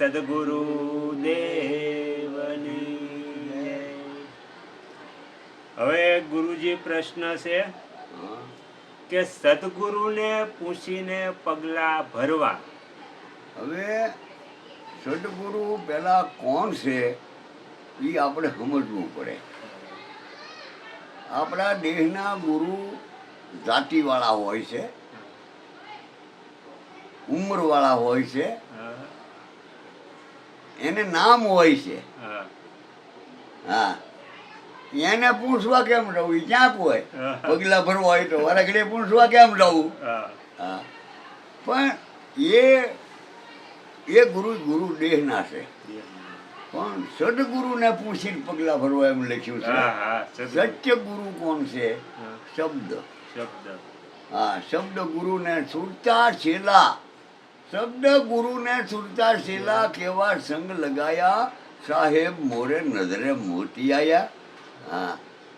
સદગુરુ દેવની જય. હવે ગુરુજી પ્રશ્ન છે કે સદગુરુને પૂછીને પગલા ભરવા. હવે સદગુરુ પેલા કોણ છે એ આપણે સમજવું પડે. આપણા દેહના ગુરુ જાતિવાળા હોય છે, ઉંમરવાળા હોય છે, હા, એને નામ હોય છે. હા, હા, એને પૂછવા કેમ જવું? એ ક્યાં હોય? પગલા ભરવા હોય તો વારાઘડીએ પૂછવા કેમ જવું? હા, હા, પણ એ ગુરુ દેહના છે. પણ સદગુરુને પૂછીને પગલા ભરવા એમ લખ્યું છે. હા, હા, સદગુરુ. સત્ય ગુરુ કોણ છે? હા, શબ્દ. શબ્દ. હા, શબ્દ ગુરુને સુરતા છેલા. શબ્દ ગુરુને સુરતા છેલા કેવા સંગ લગાયા, સાહેબ મોરે નજરે મોતી આયા. હા,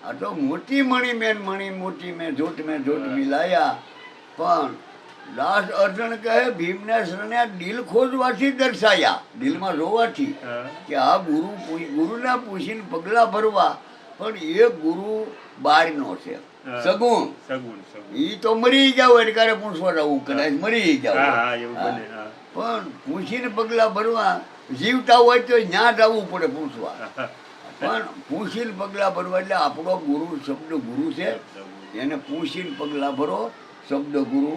આ તો મોતી મણી મોતી મેં જોટ મિલાયા. પણ દાસ અર્જુન કહે ભીમને શરણે દિલ ખોજવાથી દર્શાયા, દિલમાં જોવાથી હા, કે આ ગુરુને પૂછીને પગલા ભરવા. પણ એ ગુરુ બહારનો છે, હા. સગુણ. સગુણ, સગુણ. ઈ તો મરી જાવ એટલે ક્યારે પૂછવા જવું, કદાચ મરી જાવ. હા, હા, એવું હા. બને. હા. પણ પૂછીને પગલા ભરવા, જીવતા હોય તો ત્યાં જવું પડે પૂછવા. પણ પૂછીને પગલા ભરવા એટલે આપણો ગુરુ શબ્દ ગુરુ છે. એને પૂછીને પગલા ભરો. શબ્દ ગુરુ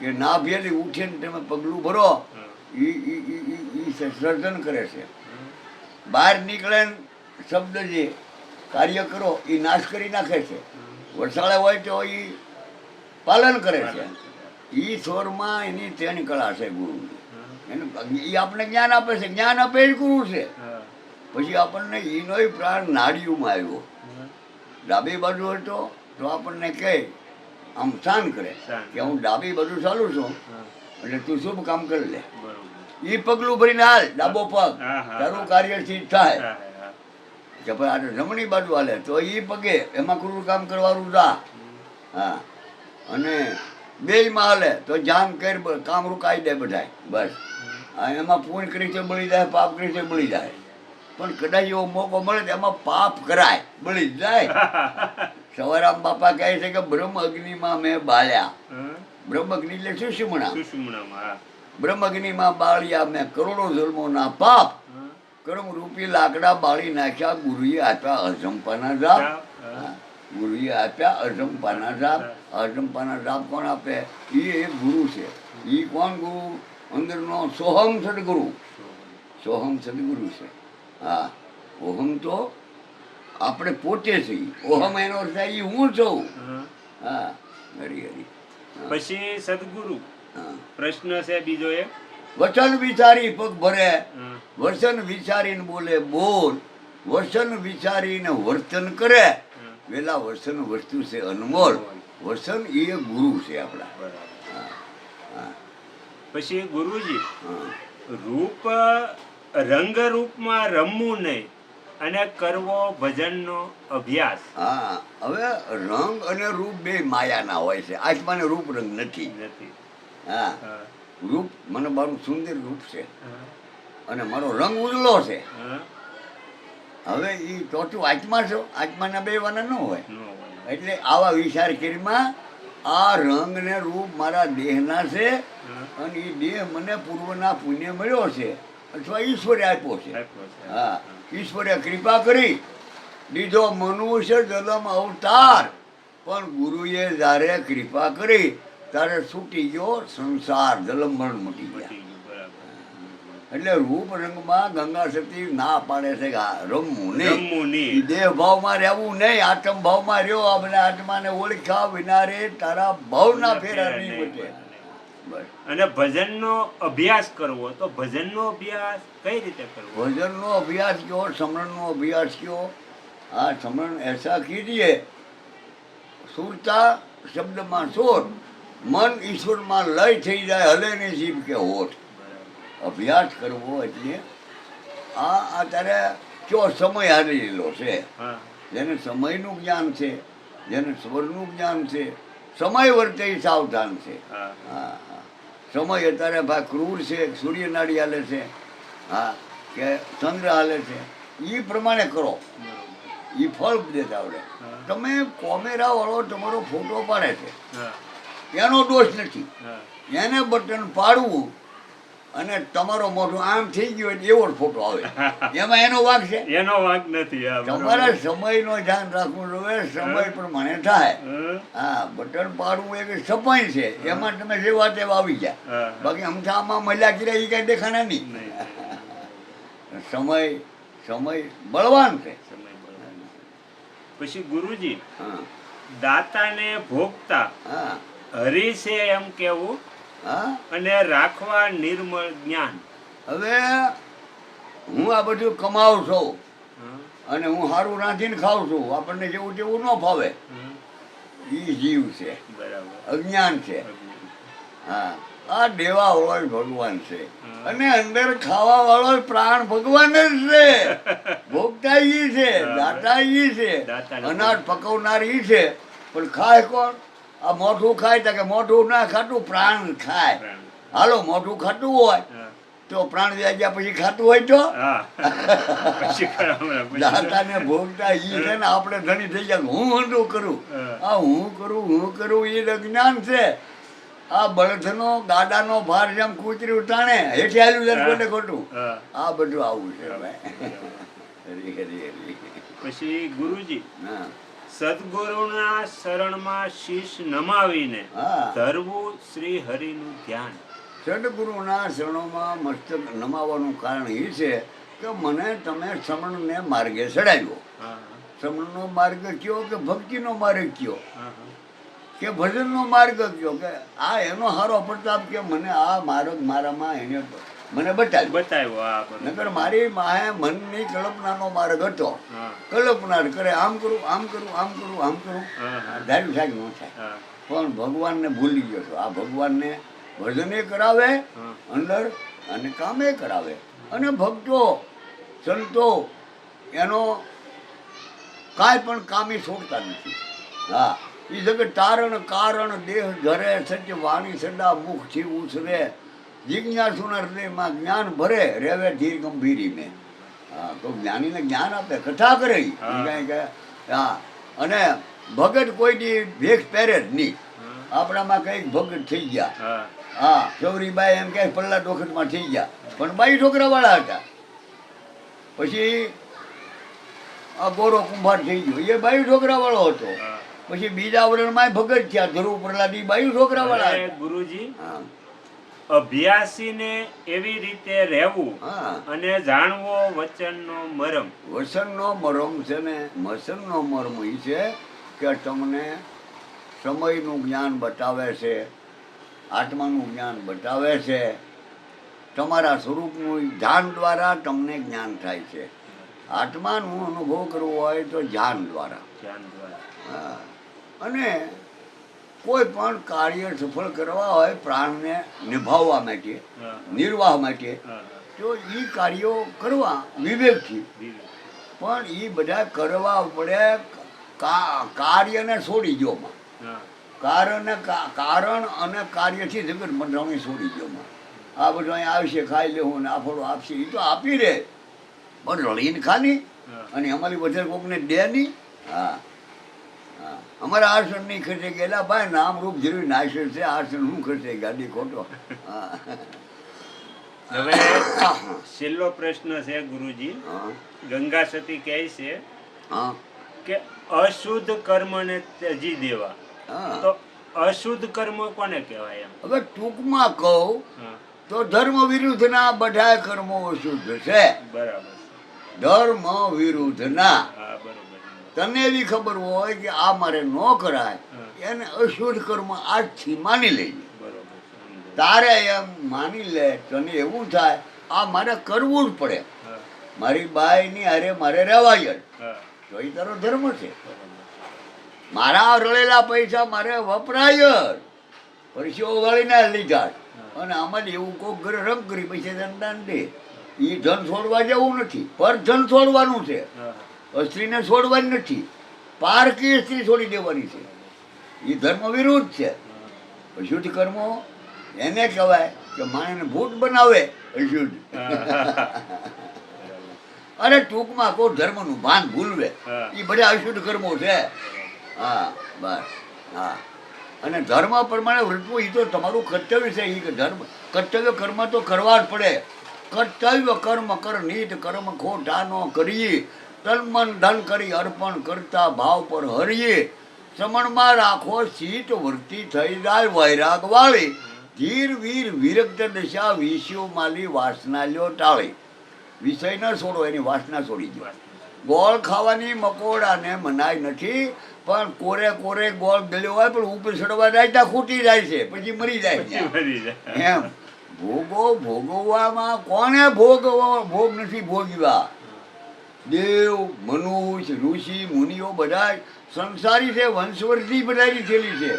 કે ના ભેલી ઉઠીને તમે પગલું ભરો. ઈ સર્જન કરે છે. બહાર નીકળે ને શબ્દ જે કાર્ય કરો એ નાશ કરી નાખે છે. વરસાળે હોય તો એ પાલન કરે છે. એ સ્વરમાં એની ત્રણ કળા છે ગુરુની. એનું એ આપણને જ્ઞાન આપે છે. જ્ઞાન આપે એ ગુરુ છે. હા, પછી આપણને એનોય પ્રાણ નાડીઓમાં આવ્યો. ડાબી બાજુ હતો તો આપણને કહે, આમ શાન કરે કે હું ડાબી બાજુ ચાલું છું હા, એટલે તું શુભ કામ કરી લે. બરોબર. એ પગલું ભરીને હાલ, ડાબો પગ, હા, હા, તારું હા. કાર્ય સિદ્ધ થાય. હા, હા, કે ભાઈ આ જમણી બાજુ હાલે તો એ પગે એમાં ક્રૂર કામ કરવાનું જા. હા, અને બેયમાં હાલે તો જામ કર, કામ રૂકાઈ દે બધાય. બસ એમાં પૂર્ણ કરી છે બળી જાય, પાપ કરી છે બળી જાય. પણ કદાચ એવો મોકો મળે તો એમાં પાપ કરાય, બળી જ જાય. સવારામ બાપા કહે છે કે બ્રહ્મ અગ્નિમાં મેં બાળ્યા. હા. બ્રહ્મ અગ્નિ એટલે સુષુમ્ણા. સુષુમ્નામાં, હા. બ્રહ્મ અગ્નિમાં બાળ્યા મેં કરોડો જન્મોના પાપ. હા. કર્મ રૂપી લાકડા બાળી નાખ્યા, ગુરુએ આપ્યા અજંપાના જાપ. હા. ગુરુએ આપ્યા અજંપાના જાપ. અજંપાના જાપ કોણ આપે? એ એક ગુરુ છે. એ કોણ ગુરુ? અંદરનો સોહમ સદગુરુ. સોહમ સદગુરુ છે. હા, ઓહમ તો આપણે પોતે છીએ. ઓહમ એનો અર્થ થાય એ હું છું. હા. હા, હરી હરી. પછી સદગુરુ હા, પ્રશ્ન છે બીજો એક. વચન વિચારી પગ ભરે, હા, વચન વિચારીને બોલે બોલ, વચન વિચારીને વર્તન કરે. હા. વેલા વચન વસ્તુ છે અનમોલ. વચન એ ગુરુ છે આપણા. બરાબર. હા, હા, પછી ગુરુજી, હા. રૂપ રંગરૂપમાં રમવું નહીં અને કરવો ભજનનો અભ્યાસ. હા, હવે રંગ અને રૂપ બે માયાના હોય છે. આત્માને રૂપ રંગ નથી. નથી. હા, હા, રૂપ મને મારું સુંદર રૂપ છે હા, અને મારો રંગ ઉજળો છે. હા. હવે એ ચોથું આત્મા છો, આત્માના બે વાના ન હોય. નો હોય. એટલે આવા વિચાર કરીમાં આ રંગ ને રૂપ મારા દેહના છે હા. અને એ દેહ મને પૂર્વના પુણ્ય મળ્યો છે અથવા ઈશ્વરે આપ્યો છે. આપ્યો છે. હા, ઈશ્વરે કૃપા કરી દીધો મનુષ્ય જન્મ અવતાર. પણ ગુરુએ જ્યારે કૃપા કરી ત્યારે છૂટી ગયો સંસાર, જલમરણ મટી ગયા. મટી ગયું. બરાબર. એટલે રૂપ રંગમાં ગંગા સતી ના પાડે છે કે આ રમવું નહીં. રમવું નહીં. ઈ દેહ ભાવમાં રહેવું નહીં, આત્મ ભાવમાં રહ્યો. આપણે આત્માને ઓળખ્યા વિના રે તારા ભાવના ફેરા નહીં બચે. બસ. અને ભજનનો અભ્યાસ કરવો, તો ભજનનો અભ્યાસ કઈ રીતે કરવો? ભજનનો અભ્યાસ કયો, સમરણનો અભ્યાસ કયો? આ સમરણ એસા કીજીએ, સુરતા શબ્દમાં સોર, મન ઈશ્વરમાં લય થઈ જાય, હલે ને જીભ કે હોઠ. અભ્યાસ કરવો એટલે આ અત્યારે કયો સમય હારેલો છે. હા, જેને સમયનું જ્ઞાન છે, જેને સ્વરનું જ્ઞાન છે, સમય વર્તે ઈ સાવધાન છે. હા, હા, હા. સમય અત્યારે ભાઈ ક્રૂર છે, સૂર્યનાળી હાલે છે. હા કે ચંદ્ર હાલે છે એ પ્રમાણે કરો, બરોબર. એ ફળ દેતા આવડે. હા. તમે કોમેરા વાળો તમારો ફોટો પાડે છે હા એનો દોષ નથી, હા એને બટન પાડવું અને તમારો મોઢું આમ થઈ ગયું એટલે એવો જ ફોટો આવે, એમાં એનો વાંક છે? એનો વાંક નથી. હા, બરોબર. તમારે સમયનો ધ્યાન રાખવું જોઈએ, સમય પ્રમાણે થાય. હા, હા, બટન પાડવું એક સફાઈ છે, એમાં તમે જે વાત એવા આવી ગયા. હા, હા. બાકી અમથામાં મજા કર્યા એ કઈ દેખાણા નહીં. નહીં. સમય સમય બળવાન છે. સમય બરોબર. પછી ગુરુજી, હા દાતાને ભોગતા હા હરી છે એમ કેવું હા. અને રાખવા નિર્મળ જ્ઞાન. હવે હું આ બધું કમાઉં છું હા, અને હું સારું રાંધીને ખાઉં છું, આપણને જેવું તેવું ન ફાવે, હા, એ જીવ છે, બરાબર. અજ્ઞાન છે. અજ્ઞાન. હા, આ દેવા વાળો ભગવાન છે હા. અને અંદર ખાવા વાળો પ્રાણ ભગવાન જ છે. ભોગતા ઈ છે, હા. દાતા ઈ છે, દાતાને અનાજ ભોગતા. પકવનાર ઈ છે. પણ ખાય કોણ? આ મોઢું ખાય તો કે મોઢું ના ખાતું, પ્રાણ ખાય. પ્રાણ. હાલો, મોઢું ખાતું હોય હા, તો પ્રાણ વ્યાજ્યા પછી ખાતું હોય તો હા. પછી ખરા, પછી દાતાને ભોગતા ઈ છે ને આપણે ધણી થઈ જાય હું ઊંધું કરું, હા. આ હું કરું એ અજ્ઞાન છે. આ બળદનો ગાડાનો ભાર જેમ કૂતરી ઉતાણે હેઠે આલ્યું છે ને ખોટે ખોટું, હા. આ બધું આવું છે હા. ભાઈ. હરી હરી હરી. પછી ગુરુજી, હા સદગુરુના શરણમાં શીશ નમાવીને હા. ધરવું શ્રી હરિનું ધ્યાન. સદગુરુના શરણોમાં મસ્તક નમાવાનું કારણ એ છે કે મને તમે શ્રમણને માર્ગે ચડાવ્યો. હા, શ્રમણનો માર્ગ કયો કે ભક્તિનો માર્ગ કયો હા, હા. કે ભજનનો માર્ગ કયો કે આ એનો હારો પ્રતાપ કે મને આ માર્ગ મારામાં એને મને બતાવ્યો. બતાવ્યો. હા, બરોબર. નકર મારી માએ મનની કલ્પનાનો માર્ગ હતો. હા, કલ્પના કરે આમ કરું આમ કરું આમ કરું આમ કરું, હા, હા. ધાર્યું થાય ન થાય. હા, પણ ભગવાનને ભૂલી ગયો છો. આ ભગવાનને ભજને કરાવે હા. અંદર અને કામે કરાવે. અને ભક્તો સંતો એનો કાંઈ પણ કામી છોડતા નથી. હા, એ જગત તારણ કારણ દેહ ધરે સત્ય વાણી સદા મુખથી ઉછરે જિજ્ઞાસુના હૃદયમાં જ્ઞાન ભરે રેવે ધીર ગંભીરી મેં. હા, તો જ્ઞાનીને જ્ઞાન આપે, કથા કરે ઈ. હા. ઈ કાંઈ કે હા. અને ભગત કોઈ દી ભેખ પહેરે જ નહીં. હા. આપણામાં કંઈક ભગત થઈ ગયા. હા. હા, સૌરીબાઈ એમ કે પલ્લા વખતમાં થઈ ગયા, પણ બાઈ છોકરાવાળા હતા. પછી આ ગોરો કુંભાર થઈ ગયો, એ બાઈ છોકરાવાળો હતો. હા. પછી બીજા આવરણમાં ભગત થયા, ધ્રુવ પ્રહલાદ, ઈ બાઈ છોકરાવાળા અરે હતા. ગુરુજી, હા અભ્યાસીને એવી રીતે રહેવું હા. અને જાણવો વચનનો મરમ. વસનનો મરમ છે ને, વસનનો મરમ એ છે કે તમને સમયનું જ્ઞાન બતાવે છે, આત્માનું જ્ઞાન બતાવે છે, તમારા સ્વરૂપનું ધ્યાન દ્વારા તમને જ્ઞાન થાય છે. આત્માનું અનુભવ કરવો હોય તો ધ્યાન દ્વારા. ધ્યાન દ્વારા. હા. અને કોઈ પણ કાર્ય સફળ કરવા હોય પ્રાણને નિભાવવા માટે, હા. નિર્વાહ માટે, હા, તો એ કાર્યો કરવા વિવેકથી. વિવેક. પણ એ બધા કરવા પડે કાર્યને છોડી ગયોમાં. હા. કારણ અને કાર્યથી જગત બંધાણી છોડી ગયોમાં. આ બધું અહીંયા આવશે, ખાઈ લેવું ને આ ફળો આપશે, એ તો આપી દે, પણ રળીને ખાની હા. અને અમારી વધારે કોકને દે નહીં. હા હા. અમારા આસન નહીં ખર્ચે ગયેલા ભાઈ, નામ રૂપ જરૂર નાશર છે, આસન શું ખર્ચે ગાડી ખોટો. હા હવે છેલ્લો પ્રશ્ન છે ગુરુજી. હા ગંગા સતી કહે છે હા કે અશુદ્ધ કર્મને ત્યજી દેવા. હા. તો અશુદ્ધ કર્મ કોને કહેવાય એમ? હવે ટૂંકમાં કહું હા, તો ધર્મ વિરુદ્ધના બધા કર્મો અશુદ્ધ છે. બરાબર. ધર્મ વિરુદ્ધના. હા, બરોબર. તને એવી ખબર હોય કે આ મારે ન કરાય, એને અશુદ્ધ કર્મ આજથી માની લેજે. બરોબર. સમજો. તારે એમ માની લે, તને એવું થાય આ મારે કરવું જ પડે, હા, મારી બાઈની હારે મારે રહેવાય જ, હા, તો એ તારો ધર્મ છે. બરોબર. મારા રળેલા પૈસા મારે વપરાય જ, પરસ્યો વળીને લીધા જ. અને આમાં જ એવું કોક ઘરે રંગ કરી પૈસા તને દાન દે, એ ધન છોડવા જેવું નથી, પર ધન છોડવાનું છે, હા, સ્ત્રીને છોડવાની નથી, પારકી સ્ત્રી છોડી દેવાની છે. એ ધર્મ વિરુદ્ધ છે. હા, શુદ્ધ કર્મો એને કહેવાય કે માણસને ભૂત બનાવે અશુદ્ધ. અરે ટૂંકમાં કોઈ ધર્મનું ભાન ભૂલવે હા. એ બધા અશુદ્ધ કર્મો છે. હા બસ હા. અને ધર્મ પ્રમાણે વર્તવું એ તો તમારું કર્તવ્ય છે. એ ધર્મ કર્તવ્ય કર્મ તો કરવા જ પડે. કર્તવ્ય કર્મ કર નીત કર્મ ખોટા નો કરીએ, તન મન ધન કરી અર્પણ કરતા ભાવ પર હરીએ, સમણમાં રાખો શીત વૃત્તિ થઈ જાય વૈરાગ વાળી, ધીર વીર વિરક્ત દશા વિષયો માલી વાસના લ્યો ટાળી. વિષય ન છોડો, એની વાસના છોડી દો. ગોળ ખાવાની મકોડાને મનાય નથી, પણ કોરે કોરે ગોળ ગળ્યો હોય પણ ઉપર ચડવા જાય ત્યાં ખૂટી જાય છે, પછી મરી જાય ત્યાં. એમ ભોગો ભોગવવામાં કોને ભોગ નથી ભોગવ્યા? દેવ મનુષ્ય ઋષિ મુનિઓ બધા સંસારી છે, વંશવર્ધી બધાની થયેલી છે,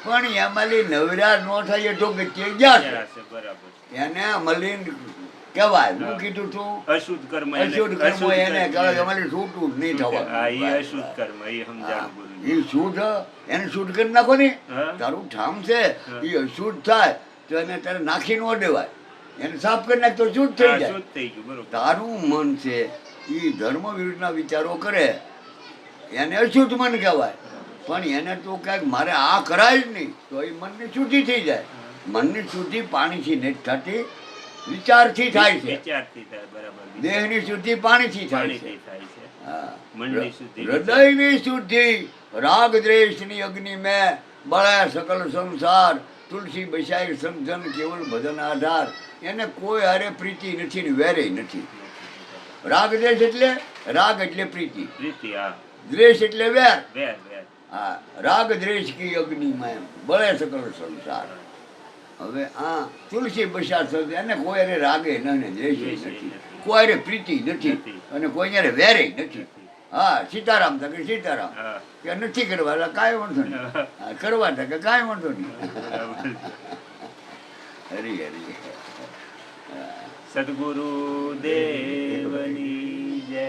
પણ એમાંથી નવરા ન થાય તો ગચ્ચે ગયા છે. બરાબર. એને મલિન કહેવાય. હું કીધું તું અશુદ્ધ કર્મ અશુદ્ધ કર્મ એને કહેવાય. અમારી છૂટું જ નહીં હા, થવાનું. એ અશુદ્ધ કર્મ એ સમજાણું બોલું. એ શુદ્ધ, એને શુદ્ધ કરી નાખો ને. હા. તારું ઠામ છે એ અશુદ્ધ થાય તો એને તારે નાખી ન દેવાય, એને સાફ કરી નાખ તો શુદ્ધ થઈ હા, જાય. શુદ્ધ થઈ ગયું. બરોબર. તારું મન છે એ ધર્મ વિરુદ્ધના વિચારો કરે એને અશુદ્ધ મન કહેવાય. પણ એને તો કાંઈક મારે આ કરાય જ નહીં તો એ મનની શુદ્ધિ થઈ જાય. મનની શુદ્ધિ પાણીથી નથી થતી, વિચારથી થાય છે. વિચારથી થાય. બરાબર. દેહની શુદ્ધિ પાણીથી થાય છે. પાણીથી થાય છે. હા. મનની શુદ્ધિ હૃદયની શુદ્ધિ રાગ દ્વેષની અગ્નિ મેં બળે સકલ સંસાર, તુલસી બસાય સમજન કેવલ ભજન આધાર. એને કોઈ હારે પ્રીતિ નથી ને વેરે નથી. રાગ દ્વેષ એટલે રાગ એટલે પ્રીતિ, પ્રીતિ. હા. દ્વેષ એટલે વેર. વેર વેર. હા. રાગ દ્વેષ કી અગ્નિ મેં બળે સકલ સંસાર. હવે આ તુલસી બસા સમજે એને કોઈ હારે રાગે નથી, દ્વેષે નથી, કોઈ હારે પ્રીતિ નથી અને કોઈ હારે વેરે નથી. હા. સીતારામ તકે સીતારામ હા. કે નથી કરવા એટલે કાંઈ વાંધો નહીં, હા, કરવા તકે કાંઈ વાંધો નહીં. બરાબર. હરી હરી. સદગુરુ દેવની જય.